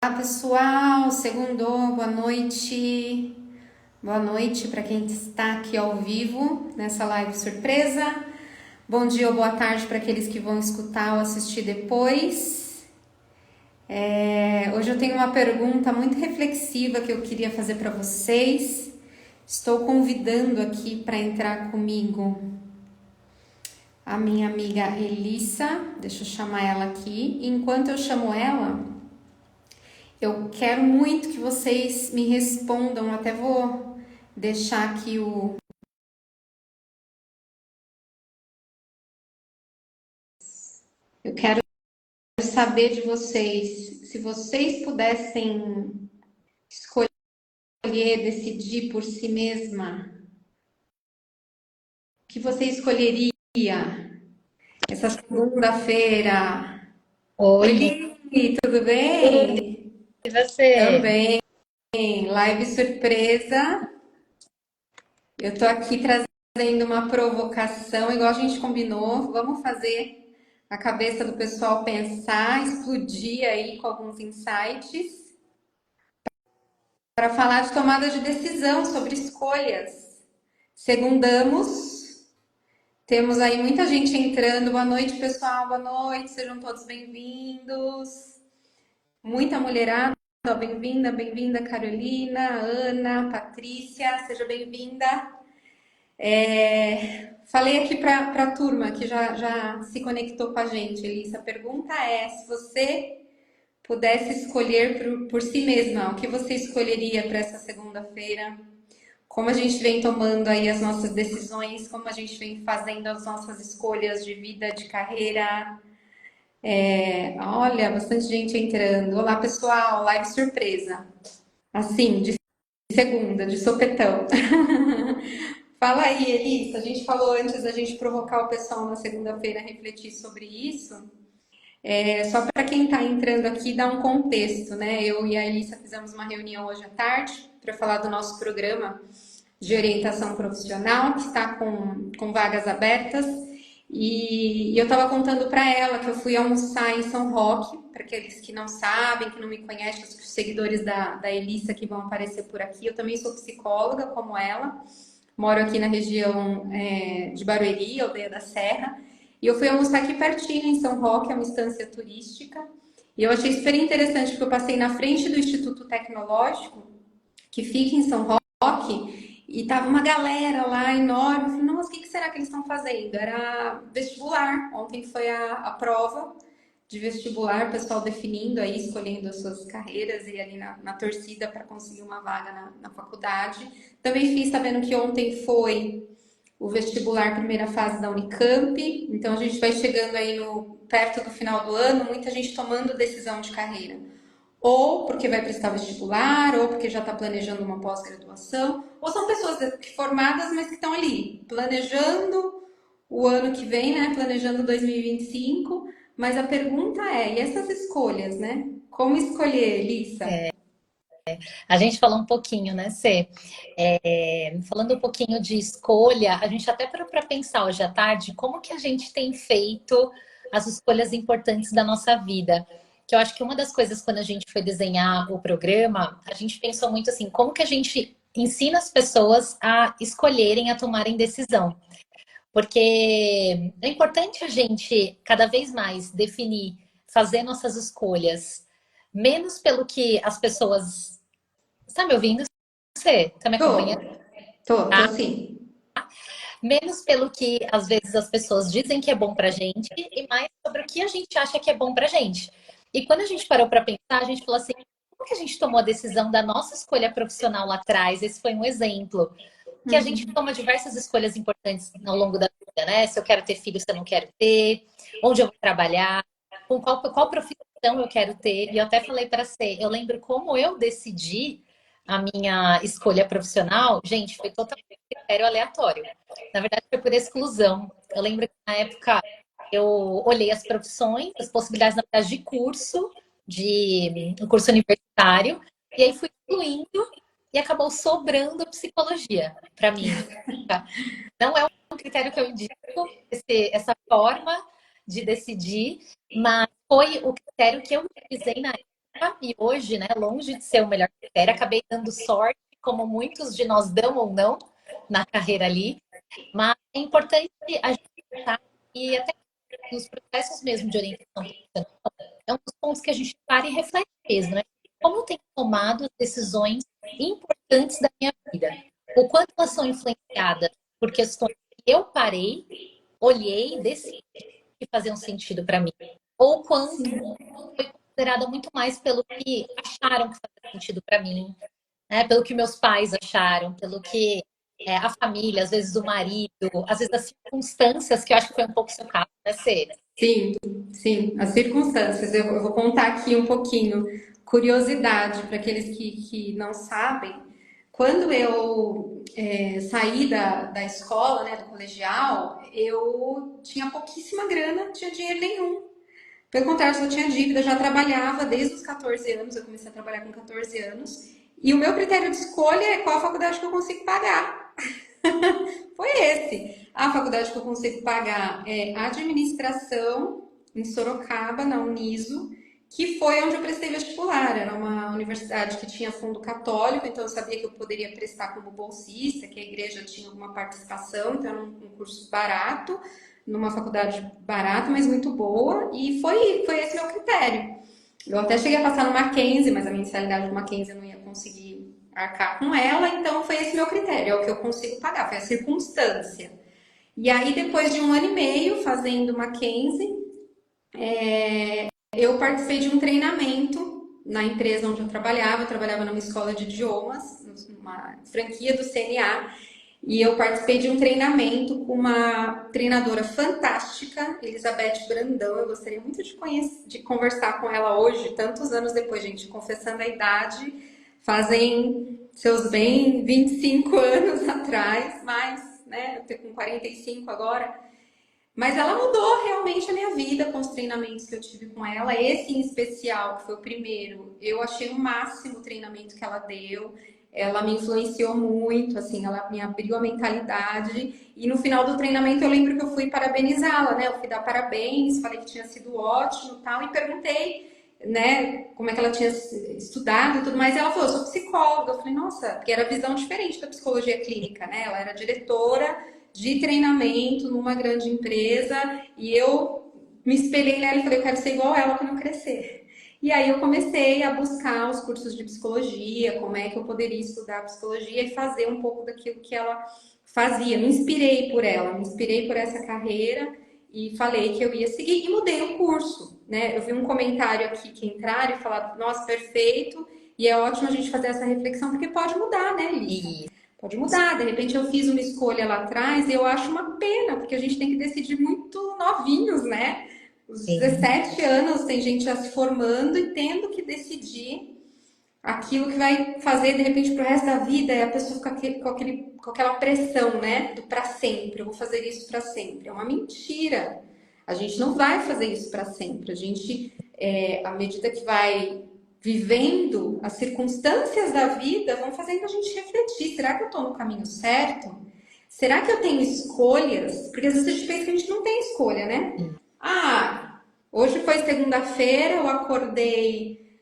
Olá, pessoal, segundou, boa noite. Boa noite para quem está aqui ao vivo nessa live surpresa. Bom dia ou boa tarde para aqueles que vão escutar ou assistir depois. Hoje eu tenho uma pergunta muito reflexiva que eu queria fazer para vocês. Estou convidando aqui para entrar comigo a minha amiga Elissa. Deixa eu chamar ela aqui. Enquanto eu chamo ela, eu quero muito que vocês me respondam, até vou deixar aqui o. Eu quero saber de vocês, se vocês pudessem escolher, decidir por si mesma, o que você escolheria essa segunda-feira? Oi, Oi, Li, tudo tudo bem? e você? Também, live surpresa. Eu tô aqui trazendo uma provocação, igual a gente combinou. Vamos fazer a cabeça do pessoal pensar, explodir aí com alguns insights para falar de tomada de decisão sobre escolhas. Segundamos, temos aí muita gente entrando. Boa noite, pessoal. Boa noite, sejam todos bem-vindos. Muita mulherada, bem-vinda, bem-vinda, Carolina, Ana, Patrícia, seja bem-vinda. Falei aqui para a turma que já se conectou com a gente, Elissa. A pergunta é: se você pudesse escolher por si mesma, o que você escolheria para essa segunda-feira? Como a gente vem tomando aí as nossas decisões, como a gente vem fazendo as nossas escolhas de vida, de carreira. Olha, bastante gente entrando. Olá, pessoal, live surpresa. Assim, de segunda, de sopetão. Fala aí, Elissa. A gente falou antes da gente provocar o pessoal na segunda-feira a refletir sobre isso. Só para quem está entrando aqui, dar um contexto, né? Eu e a Elissa fizemos uma reunião hoje à tarde para falar do nosso programa de orientação profissional, que está com vagas abertas. E eu estava contando para ela que eu fui almoçar em São Roque, para aqueles que não sabem, que não me conhecem, os seguidores da Elissa que vão aparecer por aqui. Eu também sou psicóloga, como ela. Moro aqui na região de Barueri, Aldeia da Serra. E eu fui almoçar aqui pertinho, em São Roque, é uma estância turística. E eu achei super interessante, porque eu passei na frente do Instituto Tecnológico, que fica em São Roque, e tava uma galera lá enorme. Eu falei, nossa, o que será que eles estão fazendo? Era vestibular. Ontem foi a prova de vestibular, o pessoal definindo aí, escolhendo as suas carreiras e ali na torcida para conseguir uma vaga na faculdade. Também fiz sabendo que ontem foi o vestibular primeira fase da Unicamp, então a gente vai chegando aí perto do final do ano, muita gente tomando decisão de carreira. Ou porque vai prestar vestibular, ou porque já está planejando uma pós-graduação, ou são pessoas formadas, mas que estão ali, planejando o ano que vem, né? Planejando 2025. Mas a pergunta é, e essas escolhas, né? Como escolher, Lissa? A gente falou um pouquinho, né, Cê? Falando um pouquinho de escolha, a gente até parou para pensar hoje à tarde como que a gente tem feito as escolhas importantes da nossa vida. Que eu acho que uma das coisas, quando a gente foi desenhar o programa, a gente pensou muito assim, como que a gente ensina as pessoas a escolherem, a tomarem decisão. Porque é importante a gente, cada vez mais, definir, fazer nossas escolhas, menos pelo que as pessoas. Está me ouvindo? Você está me acompanhando? Tô, tô sim. Menos pelo que às vezes as pessoas dizem que é bom pra gente e mais sobre o que a gente acha que é bom pra gente. E quando a gente parou para pensar, a gente falou assim: como que a gente tomou a decisão da nossa escolha profissional lá atrás? Esse foi um exemplo. Que a gente toma diversas escolhas importantes ao longo da vida, né? Se eu quero ter filho, se eu não quero ter, onde eu vou trabalhar, com qual profissão eu quero ter. E eu até falei para você, eu lembro como eu decidi a minha escolha profissional, gente, foi totalmente critério aleatório. Na verdade, foi por exclusão. Eu lembro que na época eu olhei as profissões, as possibilidades, na verdade, de curso, de um curso universitário, e aí fui incluindo e acabou sobrando psicologia para mim. Não é um critério que eu indico, essa forma de decidir, mas foi o critério que eu utilizei na época e hoje, né, longe de ser o melhor critério, acabei dando sorte, como muitos de nós dão ou não na carreira ali, mas é importante a gente pensar e até nos processos mesmo de orientação profissional, é um dos pontos que a gente para e reflete mesmo, né? Como eu tenho tomado as decisões importantes da minha vida? O quanto elas são influenciadas por questões que eu parei, olhei, decidi que faziam sentido para mim. Ou quanto Sim. foi considerada muito mais pelo que acharam que fazia sentido para mim, né? Pelo que meus pais acharam, pelo que a família, às vezes o marido, às vezes as circunstâncias, que eu acho que foi um pouco o seu caso, né, Cê? Sim, sim, as circunstâncias. Eu vou contar aqui um pouquinho. Curiosidade para aqueles que não sabem. Quando eu saí da escola, né, do colegial, eu tinha pouquíssima grana, não tinha dinheiro nenhum. Pelo contrário, eu tinha dívida, eu já trabalhava desde os 14 anos, eu comecei a trabalhar com 14 anos. E o meu critério de escolha é qual a faculdade que eu consigo pagar. Foi esse. A faculdade que eu consigo pagar é administração em Sorocaba, na Uniso, que foi onde eu prestei vestibular. Era uma universidade que tinha fundo católico, então eu sabia que eu poderia prestar como bolsista, que a igreja tinha alguma participação, então era um curso barato, numa faculdade barata, mas muito boa, e foi esse meu critério. Eu até cheguei a passar no Mackenzie, mas a mensalidade do Mackenzie eu não ia conseguir arcar com ela, então foi esse meu critério, é o que eu consigo pagar, foi a circunstância. E aí, depois de um ano e meio fazendo Mackenzie, eu participei de um treinamento na empresa onde eu trabalhava numa escola de idiomas, uma franquia do CNA, e eu participei de um treinamento com uma treinadora fantástica, Elizabeth Brandão. Eu gostaria muito de conversar com ela hoje, tantos anos depois, gente, confessando a idade, fazem seus bem 25 anos atrás, mas, né, eu tô com 45 agora. Mas ela mudou realmente a minha vida com os treinamentos que eu tive com ela. Esse em especial, que foi o primeiro, eu achei o máximo o treinamento que ela deu. Ela me influenciou muito, assim, ela me abriu a mentalidade. E no final do treinamento eu lembro que eu fui parabenizá-la, né? Eu fui dar parabéns, falei que tinha sido ótimo e tal, e perguntei, né, como é que ela tinha estudado e tudo mais. E ela falou, eu sou psicóloga. Eu falei, nossa, porque era visão diferente da psicologia clínica, né? Ela era diretora de treinamento numa grande empresa e eu me espelhei nela e falei, eu quero ser igual ela quando eu crescer. E aí eu comecei a buscar os cursos de psicologia, como é que eu poderia estudar psicologia e fazer um pouco daquilo que ela fazia. Me inspirei por ela, me inspirei por essa carreira e falei que eu ia seguir e mudei o curso, né? Eu vi um comentário aqui que entraram e falaram, nossa, perfeito, e é ótimo a gente fazer essa reflexão porque pode mudar, né, Lisa? E Pode mudar, de repente eu fiz uma escolha lá atrás e eu acho uma pena, porque a gente tem que decidir muito novinhos, né? Os sim, 17 anos tem gente já se formando e tendo que decidir aquilo que vai fazer de repente pro resto da vida e a pessoa fica com aquela pressão, né? Do para sempre, eu vou fazer isso para sempre. É uma mentira. A gente não vai fazer isso para sempre. A gente, à medida que vai vivendo as circunstâncias da vida, vão fazendo a gente refletir. Será que eu estou no caminho certo? Será que eu tenho escolhas? Porque às vezes a gente pensa que a gente não tem escolha, né? sim. Ah, hoje foi segunda-feira, eu acordei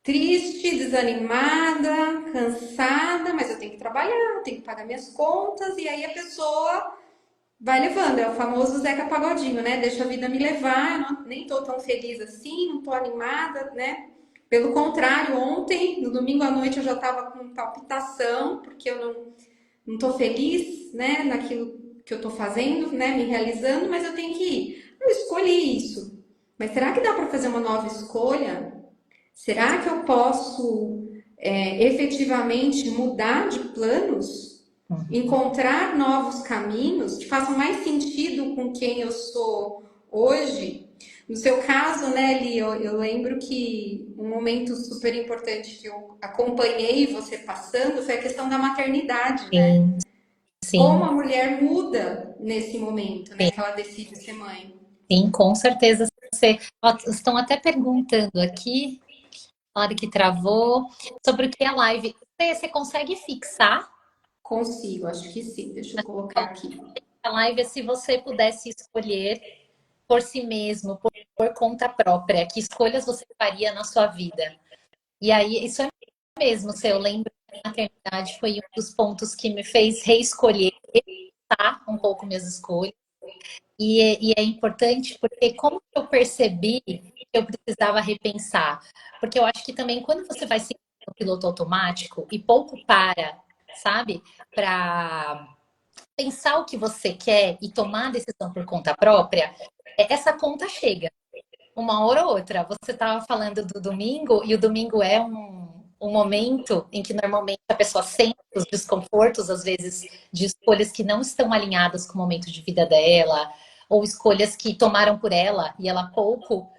triste, desanimada, cansada, mas eu tenho que trabalhar, eu tenho que pagar minhas contas, e aí a pessoa vai levando. É o famoso Zeca Pagodinho, né? Deixa a vida me levar, eu nem tô tão feliz assim, não tô animada, né? Pelo contrário, ontem, no domingo à noite, eu já tava com palpitação, porque eu não tô feliz, né, naquilo que eu tô fazendo, né, me realizando, mas eu tenho que ir. Eu escolhi isso. Mas será que dá para fazer uma nova escolha? Será que eu posso efetivamente mudar de planos? Uhum. Encontrar novos caminhos que façam mais sentido com quem eu sou hoje? No seu caso, né, Li, eu lembro que um momento super importante que eu acompanhei você passando foi a questão da maternidade, né? Sim, Como sim, a mulher muda nesse momento, né, sim, que ela decide ser mãe. sim, com certeza. Ó, estão até perguntando aqui, falaram que travou, sobre o que é live. Você consegue fixar Consigo, acho que sim. Deixa eu colocar aqui. a live se você pudesse escolher? por si mesmo, por conta própria, que escolhas você faria na sua vida. E aí, isso é mesmo, se eu lembro que a maternidade foi um dos pontos que me fez reescolher, tá, um pouco minhas escolhas. E é importante porque como eu percebi que eu precisava repensar? Porque eu acho que também quando você vai seguir no piloto automático e pouco para, sabe, para pensar o que você quer e tomar a decisão por conta própria, essa conta chega. Uma hora ou outra. Você estava falando do domingo, e o domingo é um momento em que normalmente a pessoa sente os desconfortos, às vezes, de escolhas que não estão alinhadas com o momento de vida dela, ou escolhas que tomaram por ela e ela pouco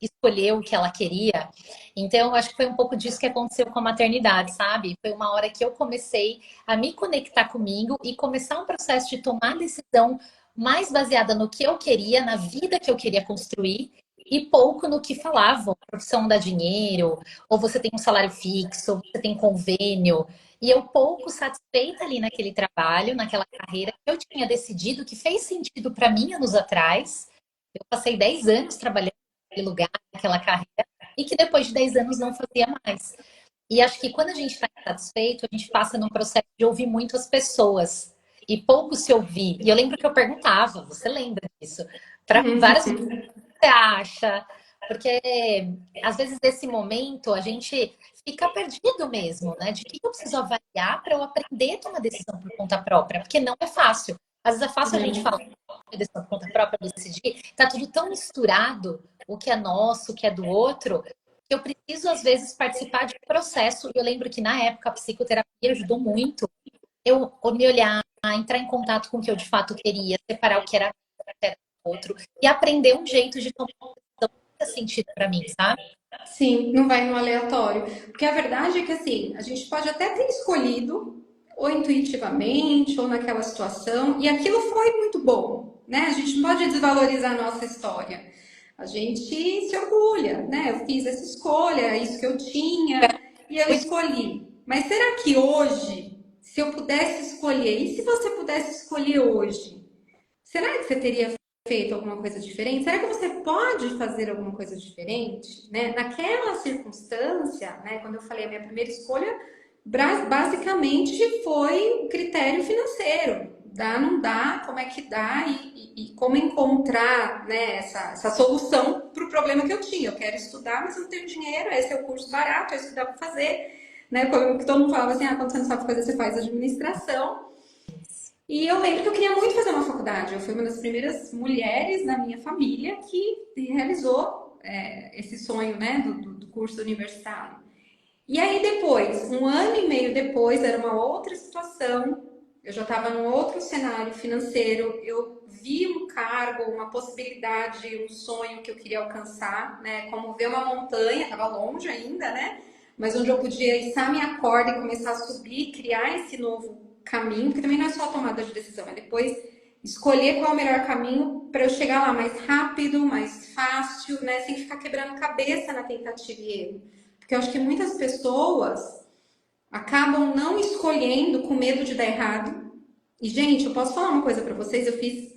escolheu o que ela queria. Então, eu acho que foi um pouco disso que aconteceu com a maternidade, sabe? Foi uma hora que eu comecei a me conectar comigo e começar um processo de tomar decisão mais baseada no que eu queria, na vida que eu queria construir, e pouco no que falavam. A profissão dá dinheiro, ou você tem um salário fixo, ou você tem convênio. E eu pouco satisfeita ali naquele trabalho, naquela carreira que eu tinha decidido que fez sentido para mim anos atrás. Eu passei 10 anos trabalhando naquele lugar, naquela carreira, e que depois de 10 anos não fazia mais. E acho que quando a gente está insatisfeito, a gente passa num processo de ouvir muito as pessoas e pouco se ouvir. E eu lembro que eu perguntava, você lembra disso? Para várias pessoas, o que você acha? Porque às vezes nesse momento a gente fica perdido mesmo, né? De que eu preciso avaliar para eu aprender a tomar decisão por conta própria, porque não é fácil. Às vezes é fácil a gente falar decisão por conta própria, decidir, tá tudo tão misturado, o que é nosso, o que é do outro, que eu preciso, às vezes, participar de um processo. E eu lembro que, na época, a psicoterapia ajudou muito eu me olhar, entrar em contato com o que eu de fato queria, separar o que era outro e aprender um jeito de tomar uma decisão que faz sentido para mim, sabe? Sim, não vai no aleatório. Porque a verdade é que assim, a gente pode até ter escolhido, ou intuitivamente, ou naquela situação, e aquilo foi muito bom, né? A gente não pode desvalorizar a nossa história. A gente se orgulha, né? Eu fiz essa escolha, é isso que eu tinha, e eu escolhi. Mas será que hoje, se eu pudesse escolher, e se você pudesse escolher hoje, será que você teria feito alguma coisa diferente? Será que você pode fazer alguma coisa diferente? Né? Naquela circunstância, né, quando eu falei a minha primeira escolha, basicamente foi o critério financeiro. Dá, não dá, como é que dá e como encontrar, né, essa solução para o problema que eu tinha. Eu quero estudar, mas eu não tenho dinheiro, esse é o curso barato, é isso que dá para fazer. Né? Como todo mundo falava assim, ah, quando você não sabe fazer, você faz administração. E eu lembro que eu queria muito fazer uma faculdade. Eu fui uma das primeiras mulheres na minha família que realizou esse sonho, né, do curso universitário. E aí depois, um ano e meio depois, era uma outra situação. Eu já estava num outro cenário financeiro. Eu vi um cargo, uma possibilidade, um sonho que eu queria alcançar, né? Como ver uma montanha, estava longe ainda, né? Mas onde eu podia içar minha corda e começar a subir, criar esse novo caminho, porque também não é só a tomada de decisão, é depois escolher qual é o melhor caminho para eu chegar lá mais rápido, mais fácil, né? Sem ficar quebrando cabeça na tentativa e erro. Porque eu acho que muitas pessoas acabam não escolhendo com medo de dar errado. E, gente, eu posso falar uma coisa para vocês? Eu fiz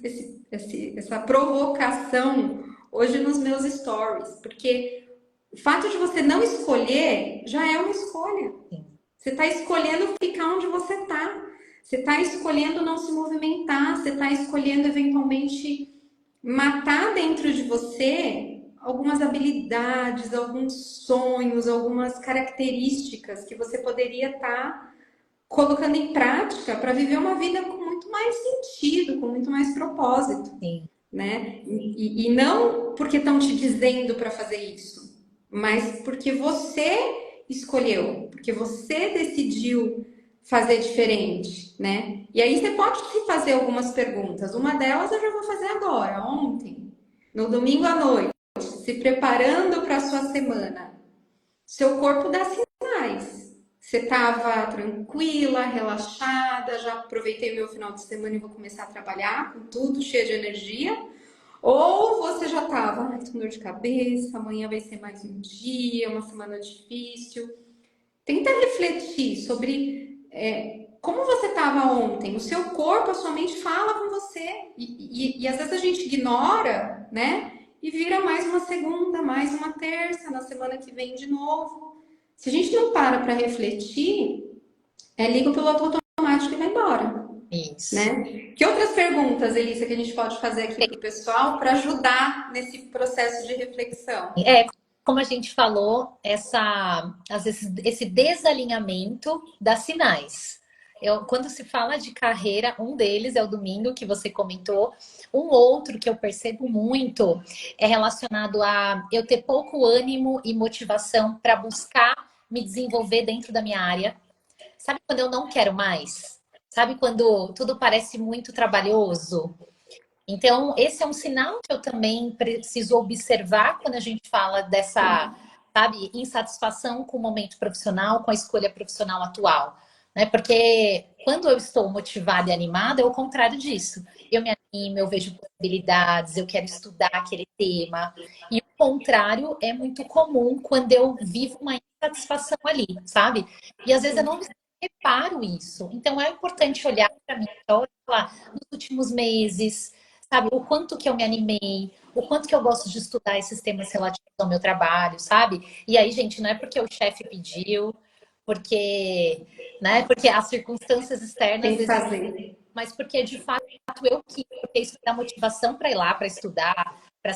essa provocação hoje nos meus stories, porque o fato de você não escolher já é uma escolha. Você está escolhendo ficar onde você está. Você está escolhendo não se movimentar. Você está escolhendo eventualmente matar dentro de você algumas habilidades, alguns sonhos, algumas características que você poderia estar colocando em prática para viver uma vida com muito mais sentido, com muito mais propósito, Sim. né? E não porque estão te dizendo para fazer isso, mas porque você escolheu, porque você decidiu fazer diferente, né? E aí você pode se fazer algumas perguntas. Uma delas eu já vou fazer agora, ontem, no domingo à noite, se preparando para a sua semana. Seu corpo dá sinais. Você estava tranquila, relaxada, já aproveitei o meu final de semana e vou começar a trabalhar com tudo, cheia de energia. Ou você já estava, ai, tô com dor de cabeça, amanhã vai ser mais um dia, uma semana difícil. Tenta refletir sobre como você estava ontem? O seu corpo, a sua mente fala com você. E às vezes a gente ignora, né? E vira mais uma segunda, mais uma terça, na semana que vem de novo. Se a gente não para refletir, liga o piloto automático e vai embora, Isso. né? Que outras perguntas, Elissa, que a gente pode fazer aqui para o pessoal para ajudar nesse processo de reflexão? Como a gente falou, às vezes, esse desalinhamento das sinais. Quando se fala de carreira, um deles é o domingo, que você comentou. Um outro que eu percebo muito é relacionado a eu ter pouco ânimo e motivação para buscar me desenvolver dentro da minha área. Sabe quando eu não quero mais? Sabe quando tudo parece muito trabalhoso? Então, esse é um sinal que eu também preciso observar quando a gente fala dessa, sabe, insatisfação com o momento profissional, com a escolha profissional atual, né? Porque quando eu estou motivada e animada, é o contrário disso. Eu me animo, eu vejo possibilidades, eu quero estudar aquele tema. E o contrário é muito comum quando eu vivo uma insatisfação ali, sabe? E às vezes eu não reparo isso. Então é importante olhar para mim, falar, nos últimos meses, sabe? O quanto que eu me animei, o quanto que eu gosto de estudar esses temas relativos ao meu trabalho, sabe? E aí, gente, não é porque o chefe pediu, porque, né? Porque as circunstâncias Tem externas que existem, fazer. mas porque de fato eu quis, porque isso me dá motivação para ir lá, para estudar, para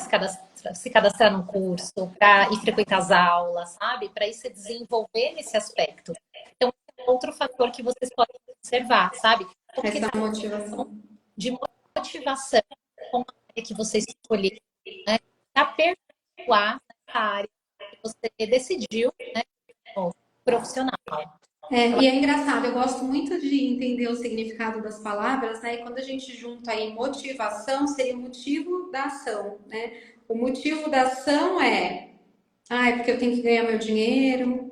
se cadastrar num curso, para ir frequentar as aulas, sabe? Para ir se desenvolver nesse aspecto. Então, é outro fator que vocês podem observar, sabe? Como que Essa está motivação. de motivação com a área que você escolheu, né? Para aperfeiçoar essa área que você decidiu, né? Profissional. E é engraçado, eu gosto muito de entender o significado das palavras, né? E quando a gente junta aí motivação, seria o motivo da ação, né? O motivo da ação é porque eu tenho que ganhar meu dinheiro,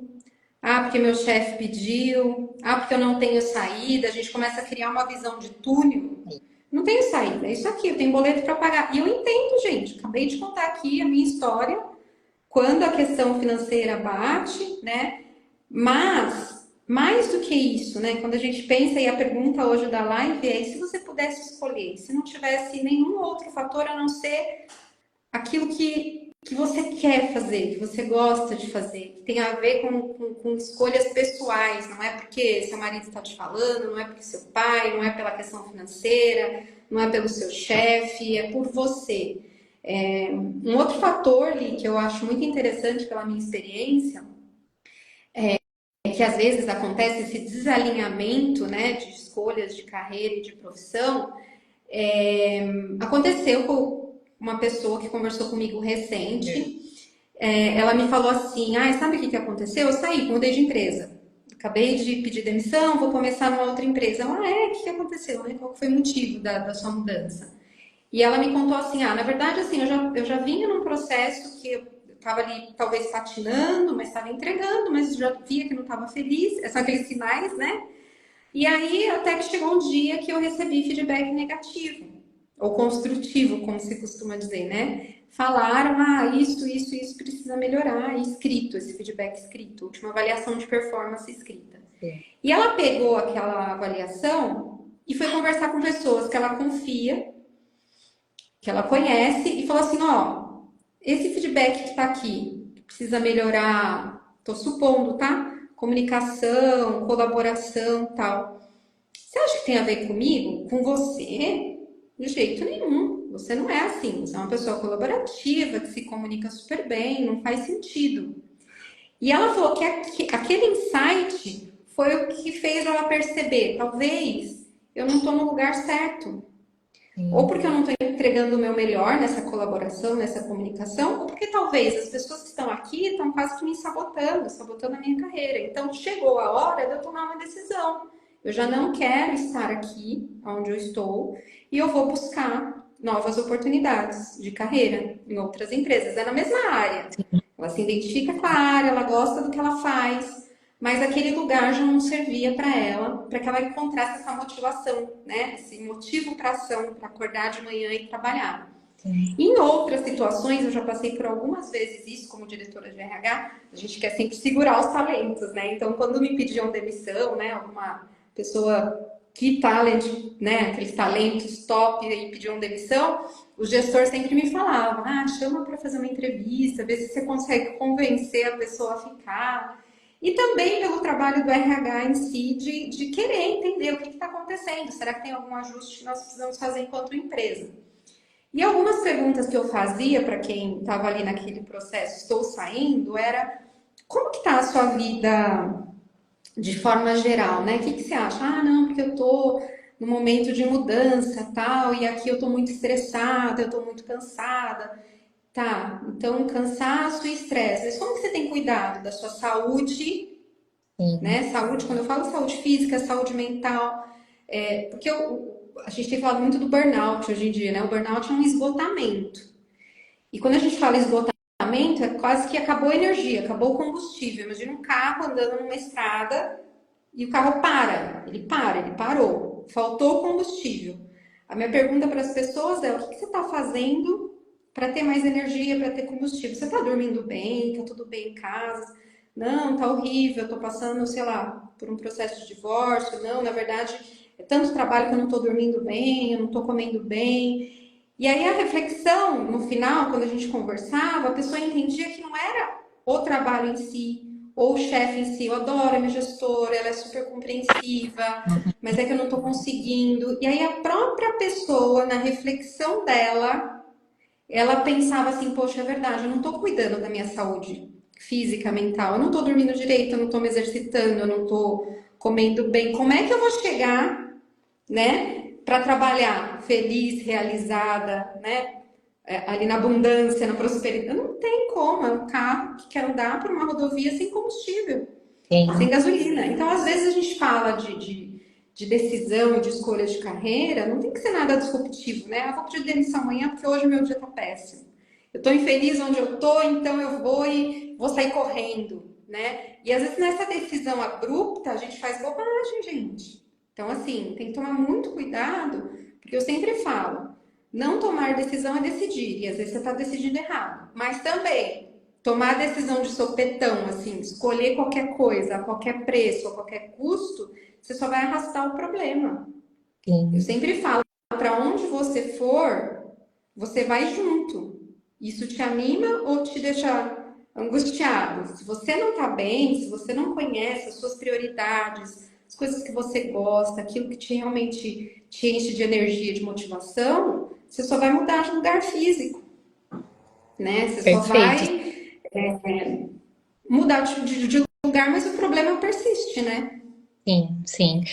porque meu chefe pediu, porque eu não tenho saída. A gente começa a criar uma visão de túnel. Não tenho saída, é isso aqui, eu tenho boleto para pagar. E eu entendo, gente, acabei de contar aqui a minha história, quando a questão financeira bate, né? Mas, mais do que isso, né? Quando a gente pensa, e a pergunta hoje da live é: e se você pudesse escolher, se não tivesse nenhum outro fator a não ser aquilo que você quer fazer, que você gosta de fazer, que tem a ver com escolhas pessoais, não é porque seu marido está te falando, não é porque seu pai, não é pela questão financeira, não é pelo seu chefe, é por você. Um outro fator, Li, que eu acho muito interessante pela minha experiência, é que às vezes acontece esse desalinhamento, né, de escolhas de carreira e de profissão. Aconteceu com uma pessoa que conversou comigo recente. Ela me falou assim: sabe o que aconteceu? Eu saí, mudei de empresa. Acabei de pedir demissão, vou começar numa outra empresa. O que aconteceu? Né? Qual foi o motivo da sua mudança? E ela me contou assim: na verdade, assim, eu já vinha num processo que eu estava ali, talvez patinando, mas estava entregando, mas já via que não estava feliz. São aqueles sinais, né? E aí, até que chegou um dia que eu recebi feedback negativo, ou construtivo, como se costuma dizer, né? Falaram, isso precisa melhorar, escrito, esse feedback escrito, última avaliação de performance escrita. Sim. E ela pegou aquela avaliação e foi conversar com pessoas que ela confia, que ela conhece, e falou assim: esse feedback que tá aqui, que precisa melhorar, tô supondo, tá? Comunicação, colaboração, tal. Você acha que tem a ver comigo? Com você? De jeito nenhum. Você não é assim. Você é uma pessoa colaborativa, que se comunica super bem, não faz sentido. E ela falou que aquele insight foi o que fez ela perceber: talvez eu não estou no lugar certo. Ou porque eu não estou entregando o meu melhor nessa colaboração, nessa comunicação, ou porque talvez as pessoas que estão aqui estão quase que me sabotando a minha carreira. Então chegou a hora de eu tomar uma decisão. Eu já não quero estar aqui onde eu estou e eu vou buscar novas oportunidades de carreira em outras empresas. É na mesma área. Ela se identifica com a área, ela gosta do que ela faz, mas aquele lugar já não servia para que ela encontrasse essa motivação, né? Esse motivo para ação, para acordar de manhã e trabalhar. Sim. Em outras situações, eu já passei por algumas vezes isso como diretora de RH, a gente quer sempre segurar os talentos, né? Então, quando me pediam demissão, né, alguma pessoa que talent, né, aqueles talentos top e pediam demissão, o gestor sempre me falava, chama para fazer uma entrevista, vê se você consegue convencer a pessoa a ficar. E também pelo trabalho do RH em si, de querer entender o que está acontecendo. Será que tem algum ajuste que nós precisamos fazer enquanto empresa? E algumas perguntas que eu fazia para quem estava ali naquele processo, estou saindo, era como que está a sua vida de forma geral, né? O que você acha? Não, porque eu estou no momento de mudança, tal, e aqui eu estou muito estressada, eu estou muito cansada. Tá, então cansaço e estresse. Mas como que você tem cuidado da sua saúde, Sim, né? Saúde, quando eu falo saúde física, saúde mental, porque a gente tem falado muito do burnout hoje em dia, né? O burnout é um esgotamento. E quando a gente fala esgotamento, é quase que acabou a energia, acabou o combustível. Imagina um carro andando numa estrada e o carro ele parou, faltou combustível. A minha pergunta para as pessoas é: o que você está fazendo para ter mais energia, para ter combustível? Você está dormindo bem? Está tudo bem em casa? Não, tá horrível, eu tô passando, sei lá, por um processo de divórcio. Não, na verdade, é tanto trabalho que eu não tô dormindo bem, eu não tô comendo bem. E aí a reflexão, no final, quando a gente conversava, a pessoa entendia que não era o trabalho em si, ou o chefe em si. Eu adoro a minha gestora, ela é super compreensiva, mas é que eu não estou conseguindo. E aí a própria pessoa, na reflexão dela, ela pensava assim, poxa, é verdade, eu não estou cuidando da minha saúde física, mental, eu não estou dormindo direito, eu não estou me exercitando, eu não estou comendo bem. Como é que eu vou chegar, né, para trabalhar feliz, realizada, né, ali na abundância, na prosperidade? Não tem como, é um carro que quer andar por uma rodovia sem combustível, sem sim, gasolina. Então, às vezes a gente fala de decisão, de escolha de carreira, não tem que ser nada disruptivo, né? Eu vou pedir demissão amanhã porque hoje o meu dia tá péssimo. Eu tô infeliz onde eu tô, então eu vou e vou sair correndo, né? E às vezes nessa decisão abrupta a gente faz bobagem, gente. Então, assim, tem que tomar muito cuidado, porque eu sempre falo, não tomar decisão é decidir, e às vezes você está decidindo errado. Mas também, tomar decisão de sopetão, assim, escolher qualquer coisa, a qualquer preço, a qualquer custo, você só vai arrastar o problema. Eu sim, sempre falo, para onde você for, você vai junto. Isso te anima ou te deixa angustiado? Se você não tá bem, se você não conhece as suas prioridades, as coisas que você gosta, aquilo que te realmente te enche de energia, de motivação, você só vai mudar de lugar físico, né? Você só perfeito. vai mudar de lugar, mas o problema persiste, né? Sim, sim.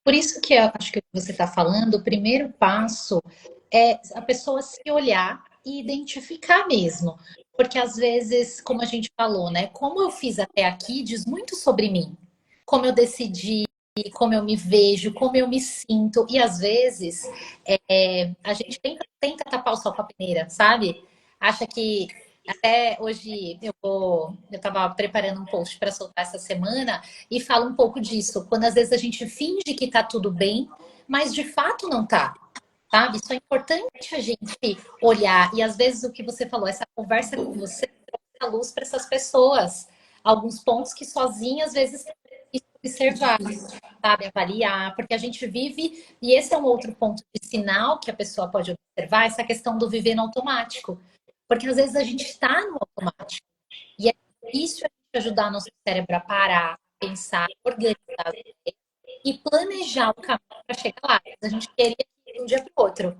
Por isso que eu acho que o que você está falando, o primeiro passo é a pessoa se olhar e identificar mesmo. Porque às vezes, como a gente falou, né? Como eu fiz até aqui diz muito sobre mim. Como eu decidi, como eu me vejo, como eu me sinto. E às vezes a gente tenta tapar o sol com a peneira, sabe? Acha que até hoje eu estava preparando um post para soltar essa semana e falo um pouco disso. Quando às vezes a gente finge que tá tudo bem, mas de fato não tá, sabe? Isso é importante a gente olhar. E às vezes o que você falou, essa conversa com você trouxe a luz para essas pessoas. Alguns pontos que sozinha às vezes tem que observar, sabe? Avaliar, porque a gente vive, e esse é um outro ponto de sinal que a pessoa pode observar, essa questão do viver no automático. Porque às vezes a gente está no automático. E é difícil a gente ajudar nosso cérebro a parar, pensar, organizar e planejar o caminho para chegar lá. A gente queria ir de um dia para o outro,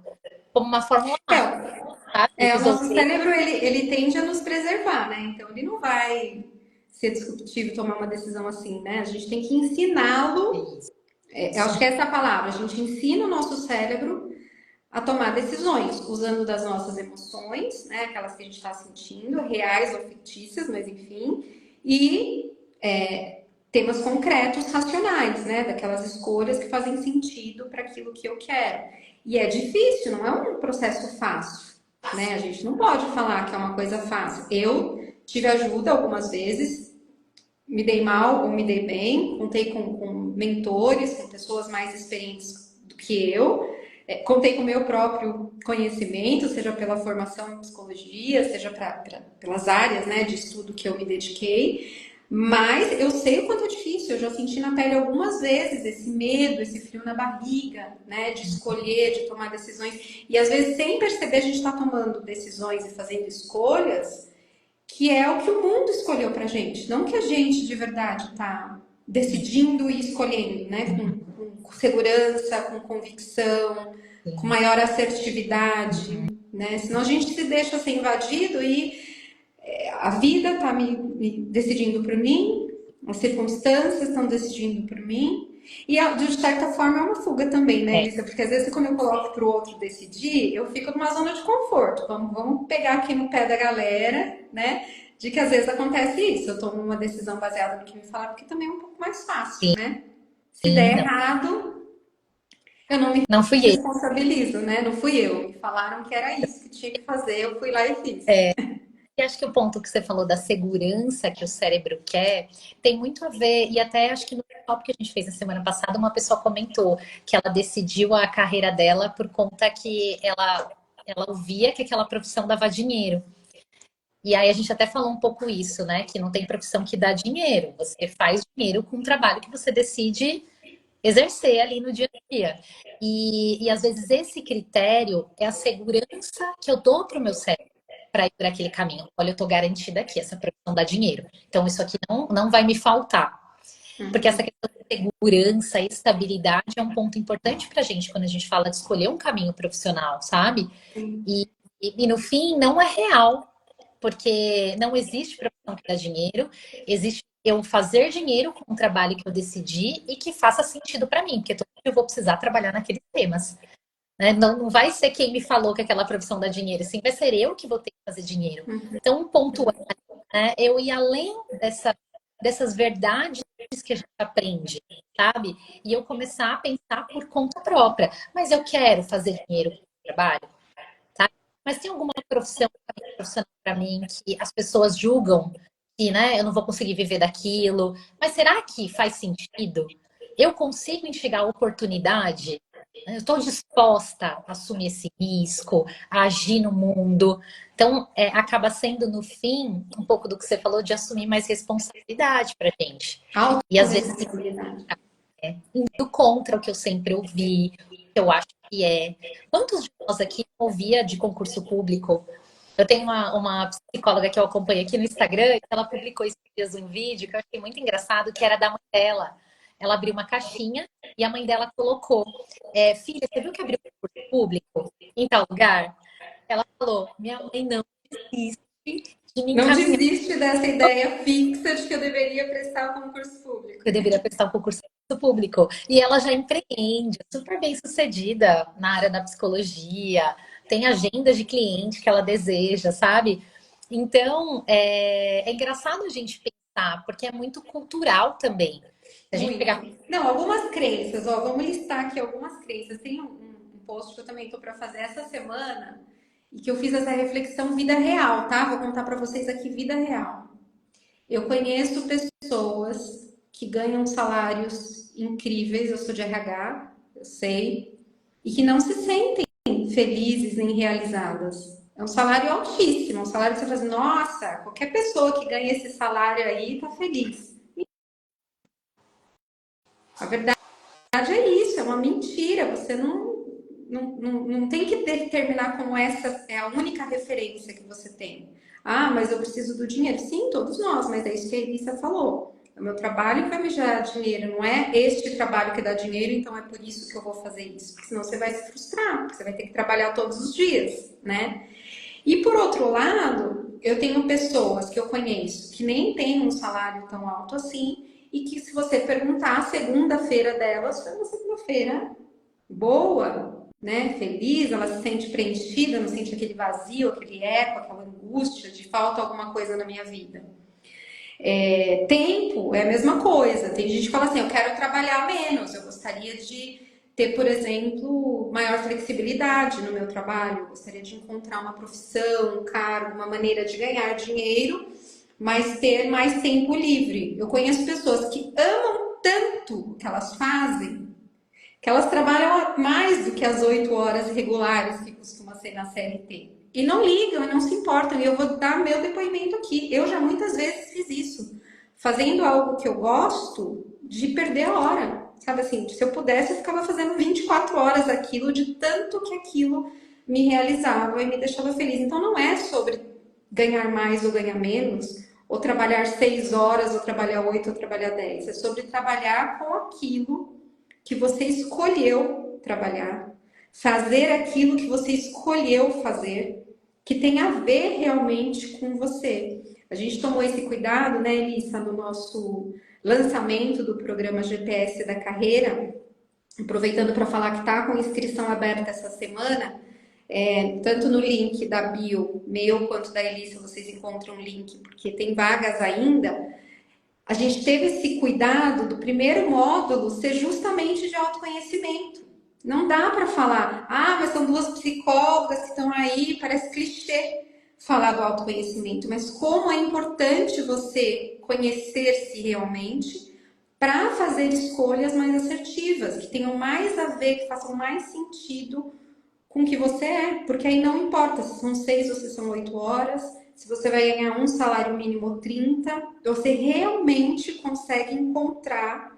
como uma Fórmula 1, Então, sabe? o nosso Resolver cérebro, ele tende a nos preservar, né? Então, ele não vai ser disruptivo tomar uma decisão assim, né? A gente tem que ensiná-lo, eu isso. acho que essa é a palavra, a gente ensina o nosso cérebro a tomar decisões, usando das nossas emoções, né? Aquelas que a gente está sentindo, reais ou fictícias, mas enfim, e temas concretos, racionais, né? Daquelas escolhas que fazem sentido para aquilo que eu quero. E é difícil, não é um processo fácil, né? A gente não pode falar que é uma coisa fácil. Eu tive ajuda algumas vezes, me dei mal ou me dei bem, contei com mentores, com pessoas mais experientes do que eu, contei com o meu próprio conhecimento, seja pela formação em psicologia, seja pelas áreas, né, de estudo que eu me dediquei, mas eu sei o quanto é difícil. isso, eu já senti na pele algumas vezes esse medo, esse frio na barriga, né, de escolher, de tomar decisões. E às vezes, sem perceber, a gente está tomando decisões e fazendo escolhas que é o que o mundo escolheu pra gente, não que a gente de verdade tá decidindo e escolhendo, né, com segurança, com convicção, com Sim. maior assertividade, Uhum. né? Senão a gente se deixa ser invadido e a vida tá me decidindo por mim, as circunstâncias estão decidindo por mim. E de certa forma é uma fuga também, né, É. Elisa? Porque às vezes quando eu coloco para o outro decidir, eu fico numa zona de conforto. Vamos pegar aqui no pé da galera, né? De que às vezes acontece isso. Eu tomo uma decisão baseada no que me falaram, porque também é um pouco mais fácil, né? Se Sim, der não. errado, eu não me Não fui eu. responsabilizo, né? Não fui eu. Me falaram que era isso que tinha que fazer, eu fui lá e fiz. É, e acho que o ponto que você falou da segurança que o cérebro quer tem muito a ver, e até acho que no top que a gente fez na semana passada, uma pessoa comentou que ela decidiu a carreira dela por conta que ela ouvia que aquela profissão dava dinheiro. E aí a gente até falou um pouco isso, né? Que não tem profissão que dá dinheiro. Você faz dinheiro com o trabalho que você decide exercer ali no dia a dia. E às vezes esse critério é a segurança que eu dou para o meu cérebro para ir por aquele caminho. Olha, eu estou garantida aqui, essa profissão dá dinheiro. Então isso aqui não vai me faltar. Porque essa Uhum. questão de segurança e estabilidade é um ponto importante para a gente quando a gente fala de escolher um caminho profissional, sabe? Sim. E no fim não é real, porque não existe profissão que dá dinheiro, existe eu fazer dinheiro com o trabalho que eu decidi e que faça sentido para mim, porque todo dia eu vou precisar trabalhar naqueles temas. Né? Não vai ser quem me falou que aquela profissão dá dinheiro, sim, vai ser eu que vou ter que fazer dinheiro. Uhum. Então, um ponto é, né, eu ir além dessas verdades que a gente aprende, sabe? E eu começar a pensar por conta própria. Mas eu quero fazer dinheiro com o trabalho? Tá? Mas tem alguma profissão profissional para mim que as pessoas julgam que, né, eu não vou conseguir viver daquilo. Mas será que faz sentido? Eu consigo enxergar a oportunidade? Eu estou disposta a assumir esse risco, a agir no mundo. Então, acaba sendo, no fim, um pouco do que você falou, de assumir mais responsabilidade para gente. E às vezes Autoresponsabilidade. indo contra o que eu sempre ouvi, o que eu acho que é. Quantos de nós aqui ouvia de concurso público? Eu tenho uma psicóloga que eu acompanho aqui no Instagram, e ela publicou esses dias um vídeo que eu achei muito engraçado, que era da mãe dela. Ela abriu uma caixinha e a mãe dela colocou: filha, você viu que abriu um concurso público em tal lugar? Ela falou: minha mãe não desiste de me Não encaminhar. desiste dessa ideia fixa de que eu deveria prestar o concurso público. Eu deveria prestar um concurso público. E ela já empreende, é super bem sucedida na área da psicologia, tem agenda de cliente que ela deseja, sabe? Então, é engraçado a gente pensar, porque é muito cultural também. Se a gente Muito. pegar. Não, algumas crenças, ó, vamos listar aqui algumas crenças. Tem um post que eu também tô para fazer essa semana e que eu fiz essa reflexão vida real, tá? Vou contar para vocês aqui vida real. Eu conheço pessoas que ganham salários incríveis, eu sou de RH, eu sei, e que não se sentem felizes nem realizadas. É um salário altíssimo, um salário que você fala assim, nossa, qualquer pessoa que ganha esse salário aí tá feliz. A verdade é isso, é uma mentira. Você não tem que determinar como essa é a única referência que você tem. Ah, mas eu preciso do dinheiro. Sim, todos nós, mas é isso que a Elissa falou. É o meu trabalho que vai me gerar dinheiro, não é este trabalho que dá dinheiro, então é por isso que eu vou fazer isso. Porque senão você vai se frustrar, porque você vai ter que trabalhar todos os dias, né? E por outro lado, eu tenho pessoas que eu conheço que nem têm um salário tão alto assim, e que se você perguntar, a segunda-feira delas foi uma segunda-feira boa, né? Feliz, ela se sente preenchida, não sente aquele vazio, aquele eco, aquela angústia de falta alguma coisa na minha vida. Tempo é a mesma coisa. Tem gente que fala assim: eu quero trabalhar menos, eu gostaria de ter, por exemplo, maior flexibilidade no meu trabalho, eu gostaria de encontrar uma profissão, um cargo, uma maneira de ganhar dinheiro, mas ter mais tempo livre. Eu conheço pessoas que amam tanto o que elas fazem que elas trabalham mais do que as 8 horas regulares que costuma ser na CLT. E não ligam e não se importam. E eu vou dar meu depoimento aqui. Eu já muitas vezes fiz isso. Fazendo algo que eu gosto, de perder a hora, sabe assim? Se eu pudesse, eu ficava fazendo 24 horas aquilo, de tanto que aquilo me realizava e me deixava feliz. Então não é sobre ganhar mais ou ganhar menos, ou trabalhar 6 horas, ou trabalhar 8, ou trabalhar 10. É sobre trabalhar com aquilo que você escolheu trabalhar, fazer aquilo que você escolheu fazer, que tem a ver realmente com você. A gente tomou esse cuidado, né, Elissa, no nosso lançamento do programa GPS da carreira, aproveitando para falar que está com inscrição aberta essa semana, tanto no link da bio, meu quanto da Elissa, vocês encontram o link, porque tem vagas ainda. A gente teve esse cuidado do primeiro módulo ser justamente de autoconhecimento. Não dá para falar, mas são duas psicólogas que estão aí, parece clichê falar do autoconhecimento, mas como é importante você conhecer-se realmente para fazer escolhas mais assertivas, que tenham mais a ver, que façam mais sentido com o que você é, porque aí não importa se são 6 ou se são 8 horas, se você vai ganhar um salário mínimo ou 30, você realmente consegue encontrar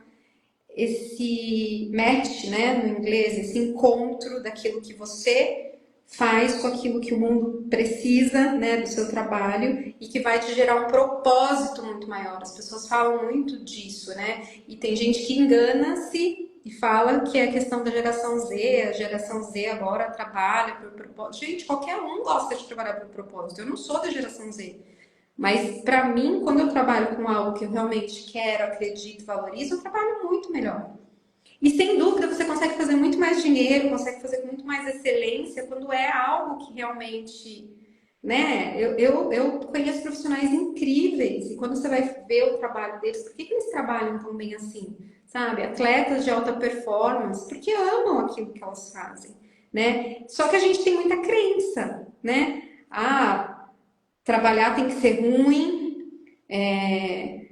esse match, né, no inglês, esse encontro daquilo que você faz com aquilo que o mundo precisa, né, do seu trabalho e que vai te gerar um propósito muito maior. As pessoas falam muito disso, né? E tem gente que engana-se e fala que é a questão da geração Z, a geração Z agora trabalha por propósito. Gente, qualquer um gosta de trabalhar por propósito. Eu não sou da geração Z. Mas para mim, quando eu trabalho com algo que eu realmente quero, acredito, valorizo, eu trabalho muito melhor. E sem dúvida você consegue fazer muito mais dinheiro, consegue fazer com muito mais excelência quando é algo que realmente, né? Eu conheço profissionais incríveis e quando você vai ver o trabalho deles, por que que eles trabalham tão bem assim? Sabe? Atletas de alta performance, porque amam aquilo que elas fazem, né? Só que a gente tem muita crença, né? Trabalhar tem que ser ruim, é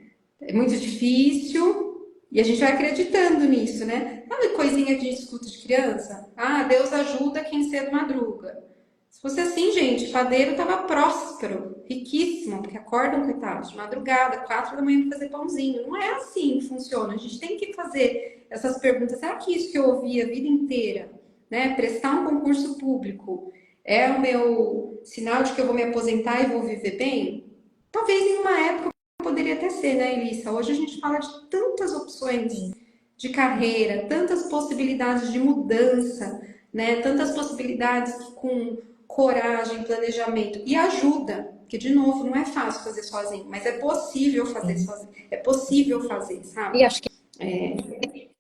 muito difícil. E a gente vai acreditando nisso, né? Sabe coisinha que a gente escuta de criança? Deus ajuda quem cedo madruga. Se fosse assim, gente, o padeiro estava próspero, riquíssimo, porque acordam, coitados, de madrugada, 4 da manhã para fazer pãozinho. Não é assim que funciona. A gente tem que fazer essas perguntas. Será que isso que eu ouvi a vida inteira, né? Prestar um concurso público é o meu sinal de que eu vou me aposentar e vou viver bem? Talvez em uma época poderia até ser, né, Elissa? Hoje a gente fala de tantas opções de carreira, tantas possibilidades de mudança, né? Tantas possibilidades com coragem, planejamento e ajuda, que de novo não é fácil fazer sozinho, mas é possível fazer sozinho, é possível fazer, E sabe? acho que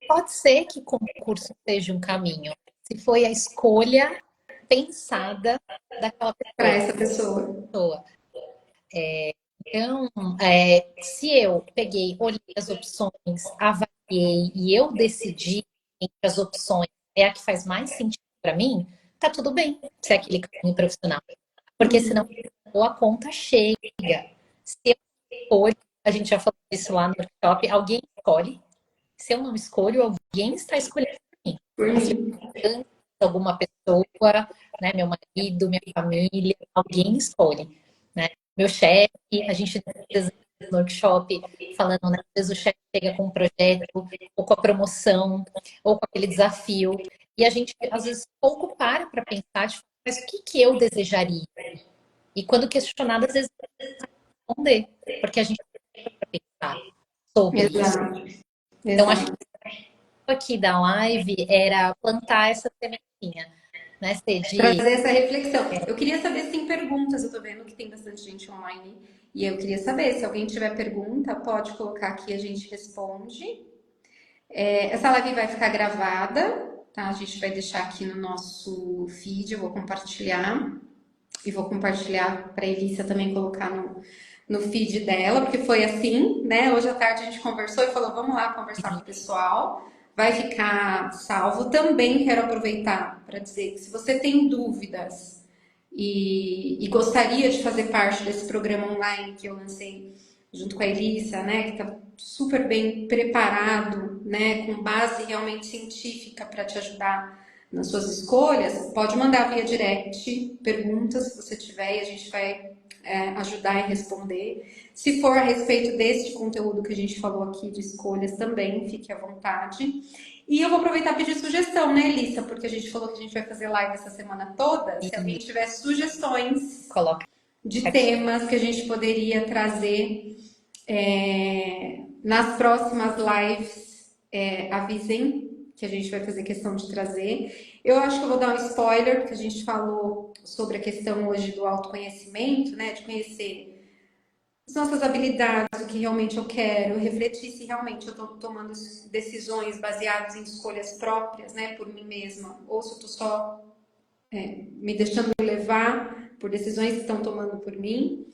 pode ser que concurso seja um caminho, se foi a escolha pensada daquela Para essa pessoa. pessoa. Então, se eu peguei, olhei as opções, avaliei e eu decidi entre as opções é a que faz mais sentido para mim, tá tudo bem se é aquele caminho profissional. Porque senão a conta chega. Se eu escolho, a gente já falou isso lá no workshop, alguém escolhe. Se eu não escolho, alguém está escolhendo por mim. Por As mim. circunstâncias, alguma pessoa, né, meu marido, minha família, alguém escolhe, né? Meu chefe, a gente no workshop falando, né, às vezes o chefe chega com um projeto, ou com a promoção, ou com aquele desafio, e a gente às vezes pouco para pensar, tipo, mas o que que eu desejaria? E quando questionado, às vezes responder, porque a gente para pensar sobre isso. Exato. Então, acho que Exato. aqui da live era plantar essa sementinha, né, Cê, de Trazer essa reflexão. Eu queria saber se tem perguntas, eu tô vendo que tem bastante gente online. E eu queria saber, se alguém tiver pergunta, pode colocar aqui, a gente responde. Essa live vai ficar gravada, tá? A gente vai deixar aqui no nosso feed, eu vou compartilhar. E vou compartilhar para a Elissa também colocar no feed dela, porque foi assim, né? Hoje à tarde a gente conversou e falou, vamos lá conversar com o pessoal. Vai ficar salvo. Também quero aproveitar para dizer que se você tem dúvidas e gostaria de fazer parte desse programa online que eu lancei junto com a Elissa, né? Que está super bem preparado, né? Com base realmente científica para te ajudar nas suas escolhas, pode mandar via direct perguntas se você tiver e a gente vai ajudar e responder. Se for a respeito deste conteúdo que a gente falou aqui de escolhas também, fique à vontade. E eu vou aproveitar e pedir sugestão, né, Elissa? Porque a gente falou que a gente vai fazer live essa semana toda. Se alguém E tiver sugestões coloca de aqui. temas que a gente poderia trazer nas próximas lives, avisem que a gente vai fazer questão de trazer. Eu acho que eu vou dar um spoiler, porque a gente falou sobre a questão hoje do autoconhecimento, né? De conhecer as nossas habilidades, o que realmente eu quero, refletir se realmente eu estou tomando decisões baseadas em escolhas próprias, né, por mim mesma, ou se eu estou só me deixando levar por decisões que estão tomando por mim.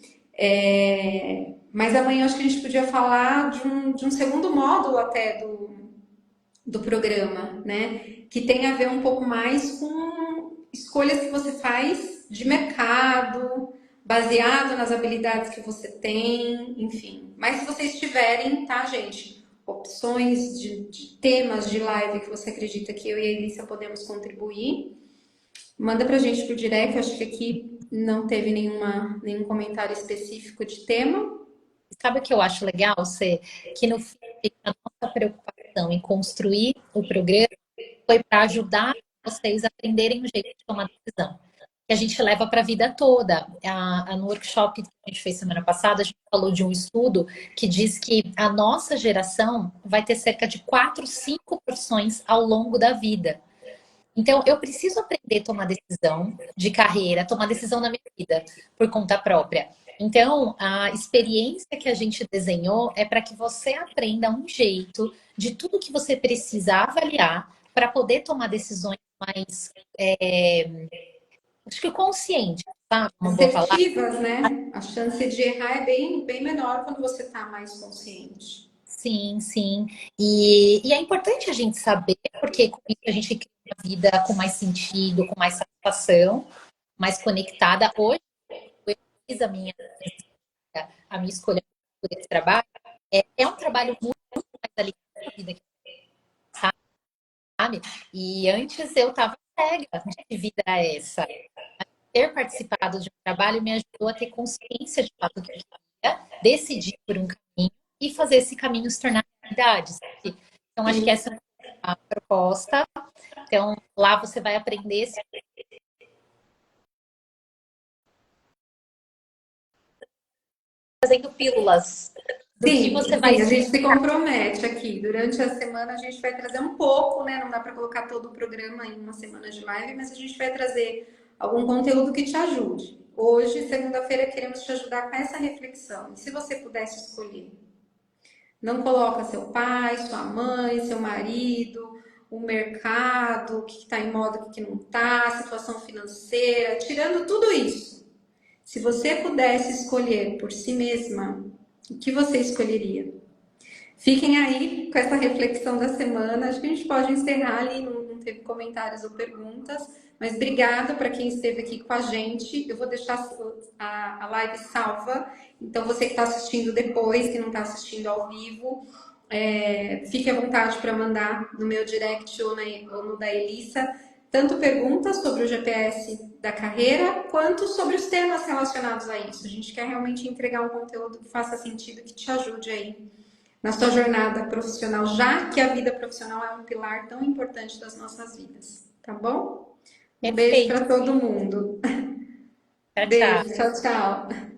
Mas amanhã acho que a gente podia falar de um segundo módulo até do programa, né? Que tem a ver um pouco mais com escolhas que você faz de mercado, baseado nas habilidades que você tem, enfim. Mas se vocês tiverem, tá, gente? Opções de temas de live que você acredita que eu e a Elissa podemos contribuir, manda pra gente por direct. Eu acho que aqui não teve nenhum comentário específico de tema. Sabe o que eu acho legal, Cê? Que no fim, a nossa preocupação em construir o programa foi para ajudar vocês a aprenderem um jeito de tomar decisão. Que a gente leva para a vida toda. No workshop que a gente fez semana passada, a gente falou de um estudo que diz que a nossa geração vai ter cerca de 4, 5 profissões ao longo da vida. Então, eu preciso aprender a tomar decisão de carreira, tomar decisão na minha vida por conta própria. Então, a experiência que a gente desenhou é para que você aprenda um jeito de tudo que você precisa avaliar para poder tomar decisões mais, acho que conscientes, sabe? Uma boa palavra. Assertivas, né? A chance de errar é bem menor quando você está mais consciente. Sim, sim. E é importante a gente saber, porque com isso a gente cria uma vida com mais sentido, com mais satisfação, mais conectada. Hoje, eu fiz a minha escolha por esse trabalho, é um trabalho muito mais alinhado com a vida que sabe? E antes eu estava cega de que vida é essa. Ter participado de um trabalho me ajudou a ter consciência de fato do que eu queria, decidir por um caminho e fazer esse caminho se tornar realidade. Sabe? Então, acho que essa é a proposta. Então, lá você vai aprender fazendo pílulas do que Sim, você vai sim, a gente se experienciar. compromete aqui. Durante a semana a gente vai trazer um pouco, né? Não dá para colocar todo o programa em uma semana de live, mas a gente vai trazer algum conteúdo que te ajude. Hoje, segunda-feira, queremos te ajudar com essa reflexão. E se você pudesse escolher, não coloca seu pai, sua mãe, seu marido, o mercado, o que está em moda, o que não está, a situação financeira, tirando tudo isso. Se você pudesse escolher por si mesma, o que você escolheria? Fiquem aí com essa reflexão da semana. Acho que a gente pode encerrar ali, não teve comentários ou perguntas, mas obrigada para quem esteve aqui com a gente. Eu vou deixar a live salva, então você que está assistindo depois, que não está assistindo ao vivo, fique à vontade para mandar no meu direct ou no da Elissa, tanto perguntas sobre o GPS da carreira, quanto sobre os temas relacionados a isso. A gente quer realmente entregar um conteúdo que faça sentido, que te ajude aí na sua jornada profissional, já que a vida profissional é um pilar tão importante das nossas vidas, tá bom? Um beijo Perfeito. para todo mundo. Tchau, tchau. Beijo, tchau, tchau.